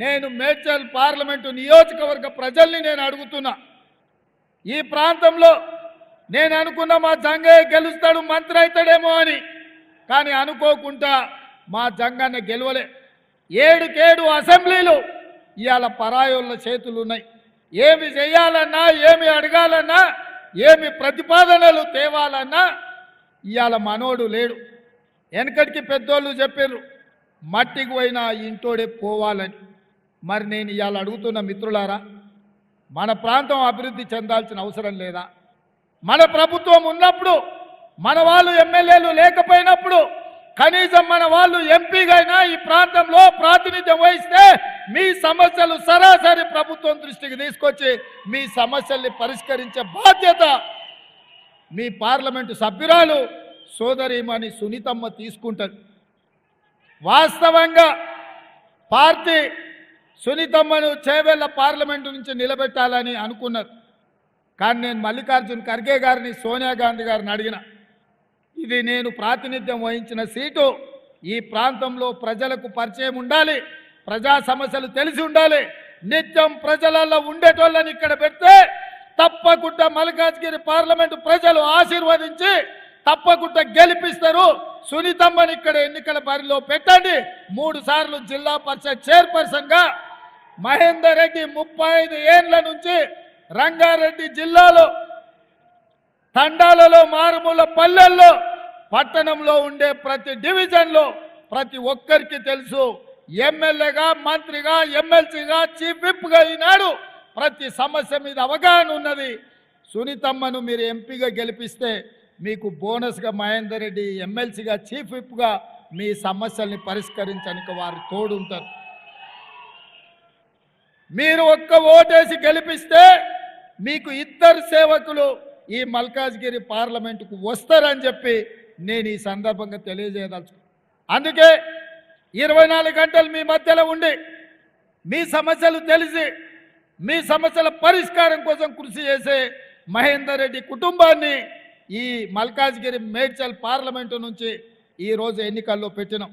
నేను మేడ్చల్ పార్లమెంటు నియోజకవర్గ ప్రజల్ని నేను అడుగుతున్నా. ఈ ప్రాంతంలో నేను అనుకున్న మా జంగయ్య గెలుస్తాడు, మంత్రి అవుతాడేమో అని, కానీ అనుకోకుండా మా జంగన్న గెలవలే. 7 అసెంబ్లీలు ఇవాళ పరాయోళ్ళ చేతులు ఉన్నాయి. ఏమి చేయాలన్నా, ఏమి అడగాలన్నా, ఏమి ప్రతిపాదనలు తేవాలన్నా ఇవాళ మనోడు లేడు. వెనకటికి పెద్దోళ్ళు చెప్పారు మట్టికి పోయినా ఇంటోడే పోవాలని. మరి నేను ఇవాళ అడుగుతున్న మిత్రులారా, మన ప్రాంతం అభివృద్ధి చెందాల్సిన అవసరం లేదా? మన ప్రభుత్వం ఉన్నప్పుడు, మన వాళ్ళు ఎమ్మెల్యేలు లేకపోయినప్పుడు, కనీసం మన వాళ్ళు ఎంపీగా అయినా ఈ ప్రాంతంలో ప్రాతినిధ్యం వహిస్తే మీ సమస్యలు సరాసరి ప్రభుత్వం దృష్టికి తీసుకొచ్చి మీ సమస్యల్ని పరిష్కరించే బాధ్యత మీ పార్లమెంటు సభ్యురాలు సోదరిమణి సునీతమ్మ తీసుకుంటుంది. వాస్తవంగా పార్టీ సునీతమ్మను చేవెళ్ళ పార్లమెంటు నుంచి నిలబెట్టాలని అనుకున్నారు. కానీ నేను మల్లికార్జున్ ఖర్గే గారిని, సోనియా గాంధీ గారిని అడిగిన, ఇది నేను ప్రాతినిధ్యం వహించిన సీటు, ఈ ప్రాంతంలో ప్రజలకు పరిచయం ఉండాలి, ప్రజా సమస్యలు తెలిసి ఉండాలి, నిత్యం ప్రజలలో ఉండేటోళ్ళని ఇక్కడ పెడితే తప్పకుండా మల్కాజ్గిరి పార్లమెంటు ప్రజలు ఆశీర్వదించి తప్పకుండా గెలిపిస్తారు. సునీతమ్మని ఇక్కడ ఎన్నికల బరిలో పెట్టండి. 3 సార్లు జిల్లా పరిషత్ చైర్పర్సన్గా మహేందర్ రెడ్డి 35 ఏళ్ల నుంచి రంగారెడ్డి జిల్లాలో తండాలలో, మారుమూల పల్లెల్లో, పట్టణంలో ఉండే ప్రతి డివిజన్లో ప్రతి ఒక్కరికి తెలుసు. ఎమ్మెల్యేగా, మంత్రిగా, ఎమ్మెల్సీగా, చీఫ్ విప్గా ఈనాడు ప్రతి సమస్య మీద అవగాహన ఉన్నది. సునీతమ్మను మీరు ఎంపీగా గెలిపిస్తే మీకు బోనస్గా మహేందర్ రెడ్డి ఎమ్మెల్సీగా, చీఫ్ విప్గా మీ సమస్యల్ని పరిష్కరించడానికి వారు తోడుంటారు. మీరు ఒక్క ఓటేసి గెలిపిస్తే మీకు 2 సేవకులు ఈ మల్కాజ్గిరి పార్లమెంటుకు వస్తారని చెప్పి నేను ఈ సందర్భంగా తెలియజేయదలుచుకున్నాను. అందుకే 24 గంటలు మీ మధ్యలో ఉండి మీ సమస్యలు తెలిసి మీ సమస్యల పరిష్కారం కోసం కృషి చేసే మహేందర్ రెడ్డి కుటుంబాన్ని ఈ మల్కాజ్గిరి మేడ్చల్ పార్లమెంటు నుంచి ఈరోజు ఎన్నికల్లో పెట్టినాం.